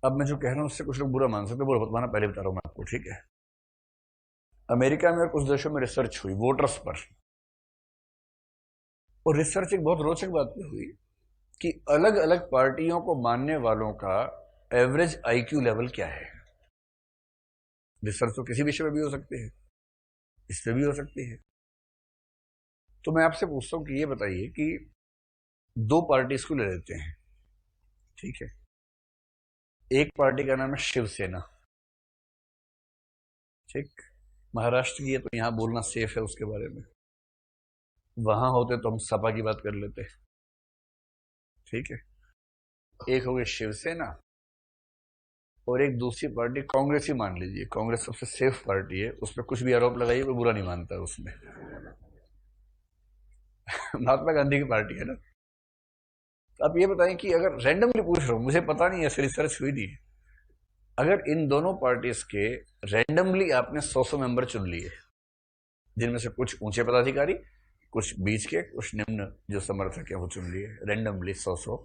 अब मैं जो कह रहा हूँ उससे कुछ लोग बुरा मान सकते हैं, बुरा माना, पहले बता रहा हूँ मैं आपको, ठीक है। अमेरिका में और कुछ देशों में रिसर्च हुई वोटर्स पर, और रिसर्च एक बहुत रोचक बात पे हुई कि अलग अलग पार्टियों को मानने वालों का एवरेज आईक्यू लेवल क्या है। रिसर्च तो किसी विषय में भी हो सकती है, इस पे भी हो सकती है। तो मैं आपसे पूछता हूँ कि ये बताइए कि दो पार्टीज को ले लेते हैं, ठीक है। एक पार्टी का नाम है शिवसेना, ठीक। महाराष्ट्र की है तो यहां बोलना सेफ है उसके बारे में, वहां होते तो हम सपा की बात कर लेते, ठीक है। एक हो गई शिवसेना, और एक दूसरी पार्टी कांग्रेस ही मान लीजिए। कांग्रेस सबसे सेफ पार्टी है, उस पर कुछ भी आरोप लगाइए कोई बुरा नहीं मानता है उसमें। महात्मा गांधी की पार्टी है ना। तो आप ये बताएं कि अगर रैंडमली पूछ रहा हूं, मुझे पता नहीं है, ऐसे रिसर्च हुई नहीं है, अगर इन दोनों पार्टीज के रैंडमली आपने 100 मेंबर चुन लिए, जिनमें से कुछ ऊंचे पदाधिकारी, कुछ बीच के, कुछ निम्न जो समर्थक है वो चुन लिए रैंडमली 100,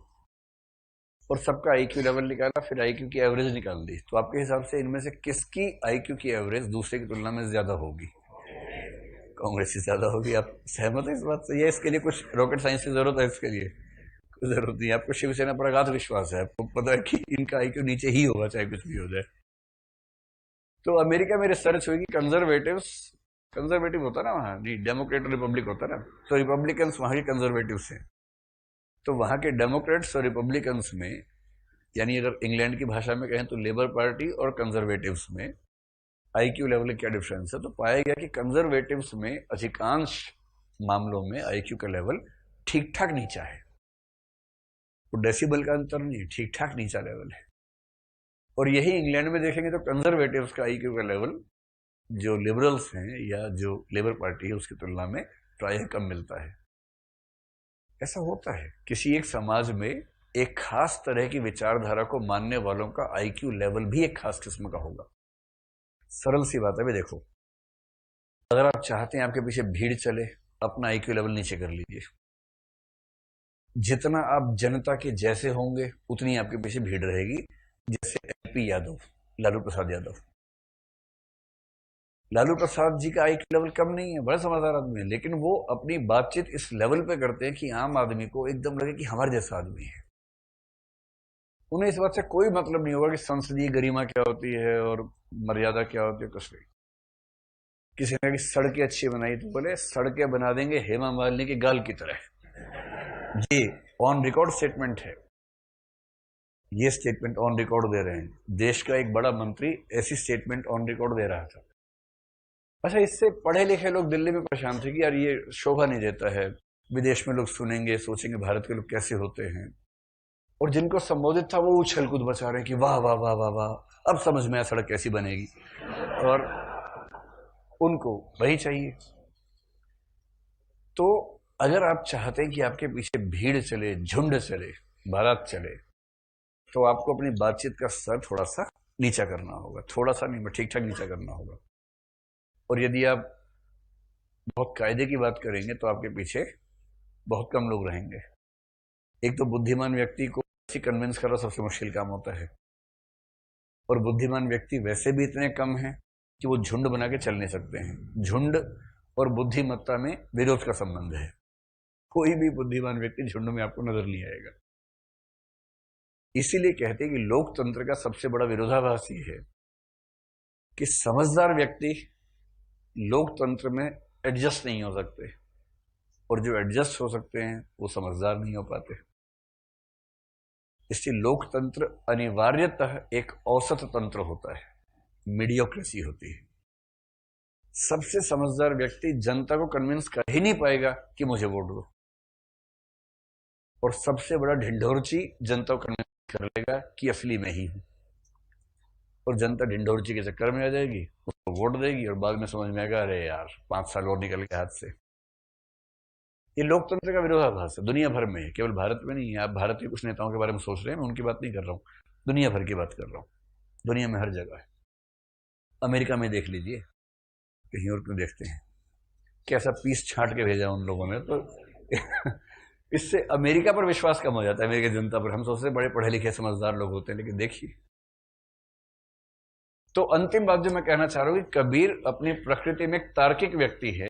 और सबका आईक्यू लेवल निकाला, फिर आईक्यू की एवरेज निकाल दी, तो आपके हिसाब से इनमें से किसकी आईक्यू की एवरेज दूसरे की तुलना में ज्यादा होगी? कांग्रेस की ज्यादा होगी। आप सहमत है इस बात से? ये इसके लिए कुछ रॉकेट साइंस की जरूरत है? इसके लिए कोई जरूरत नहीं है। आपको शिवसेना पर अगाध विश्वास है, आपको पता है कि इनका आईक्यू नीचे ही होगा चाहे कुछ भी हो जाए। तो अमेरिका में रिसर्च हुई कि कंजर्वेटिव्स, कंजर्वेटिव होता ना वहां, नहीं डेमोक्रेट और रिपब्लिक होता ना, तो रिपब्लिकन्स वहां के कंजर्वेटिव्स हैं। तो वहां के डेमोक्रेट्स और रिपब्लिकन्स में, यानी अगर इंग्लैंड की भाषा में कहें तो लेबर पार्टी और कंजर्वेटिव्स में आईक्यू लेवल का क्या डिफरेंस है, तो पाया गया कि कंजर्वेटिव्स में अधिकांश मामलों में आईक्यू का लेवल ठीक ठाक नीचा है। वो डेसिबल का अंतर नहीं, ठीक ठाक नीचा लेवल है। और यही इंग्लैंड में देखेंगे तो कंजर्वेटिव्स का आईक्यू का लेवल जो लिबरल्स हैं या जो लेबर पार्टी है उसकी तुलना में प्रायः कम मिलता है। ऐसा होता है किसी एक समाज में एक खास तरह की विचारधारा को मानने वालों का आईक्यू लेवल भी एक खास किस्म का होगा। सरल सी बात है भाई, देखो, अगर आप चाहते हैं आपके पीछे भीड़ चले, अपना आईक्यू लेवल नीचे कर लीजिए। जितना आप जनता के जैसे होंगे उतनी आपके पीछे भीड़ रहेगी। जैसे एलपी यादव, लालू प्रसाद यादव, लालू प्रसाद जी का आईक्यू लेवल कम नहीं है, बड़ा समझदार आदमी है, लेकिन वो अपनी बातचीत इस लेवल पे करते हैं कि आम आदमी को एकदम लगे कि हमारे जैसा आदमी है। उन्हें इस बात से कोई मतलब नहीं होगा कि संसदीय गरिमा क्या होती है और मर्यादा क्या होती है, कुछ नहीं। किसी ने कि सड़कें अच्छी बनाई, तो बोले सड़कें बना देंगे हेमा मालिनी के गाल की तरह। ये ऑन रिकॉर्ड स्टेटमेंट है, ये स्टेटमेंट ऑन रिकॉर्ड दे रहे हैं। देश का एक बड़ा मंत्री ऐसी स्टेटमेंट ऑन रिकॉर्ड दे रहा था। अच्छा, इससे पढ़े लिखे लोग दिल्ली में परेशान थे कि यार ये शोभा नहीं देता है, विदेश में लोग सुनेंगे सोचेंगे भारत के लोग कैसे होते हैं। और जिनको संबोधित था वो उछल कूद मचा रहे हैं कि वाह वाह वाह वाह वाह, अब समझ में आया सड़क कैसी बनेगी। और उनको वही चाहिए। तो अगर आप चाहते हैं कि आपके पीछे भीड़ चले, झुंड चले, बारात चले, तो आपको अपनी बातचीत का स्तर थोड़ा सा नीचा करना होगा। थोड़ा सा नहीं, ठीक ठाक नीचा करना होगा। और यदि आप बहुत कायदे की बात करेंगे तो आपके पीछे बहुत कम लोग रहेंगे। एक तो बुद्धिमान व्यक्ति को कन्विंस करना सबसे मुश्किल काम होता है, और बुद्धिमान व्यक्ति वैसे भी इतने कम हैं कि वो झुंड बना के चल नहीं सकते हैं। झुंड और बुद्धिमत्ता में विरोध का संबंध है। कोई भी बुद्धिमान व्यक्ति झुंड में आपको नजर नहीं आएगा। इसीलिए कहते हैं कि लोकतंत्र का सबसे बड़ा विरोधाभास ये है कि समझदार व्यक्ति लोकतंत्र में एडजस्ट नहीं हो सकते, और जो एडजस्ट हो सकते हैं वो समझदार नहीं हो पाते। इसलिए लोकतंत्र अनिवार्यतः एक औसत तंत्र होता है, मीडियोक्रेसी होती है। सबसे समझदार व्यक्ति जनता को कन्विंस कर ही नहीं पाएगा कि मुझे वोट दो, और सबसे बड़ा ढिंढोरची जनता को कन्विंस कर लेगा कि असली मैं ही हूं। और जनता ढिंढोरची के चक्कर में आ जाएगी, उसको वोट देगी, और बाद में समझ में आएगा अरे यार 5 साल और निकल के हाथ से। ये लोकतंत्र का विरोधाभास है, दुनिया भर में है, केवल भारत में नहीं है। आप भारत के कुछ नेताओं के बारे में सोच रहे हैं, मैं उनकी बात नहीं कर रहा हूँ, दुनिया भर की बात कर रहा हूँ। दुनिया में हर जगह है। अमेरिका में देख लीजिए, कहीं और क्यों देखते हैं, कैसा पीस छांट के भेजा उन लोगों ने। तो इससे अमेरिका पर विश्वास कम हो जाता है, अमेरिकी जनता पर। हम सोचते हैं बड़े पढ़े लिखे समझदार लोग होते हैं, लेकिन देखिए तो अंतिम बात जो मैं कहना चाह रहा हूं कि कबीर अपनी प्रकृति में एक तार्किक व्यक्ति है।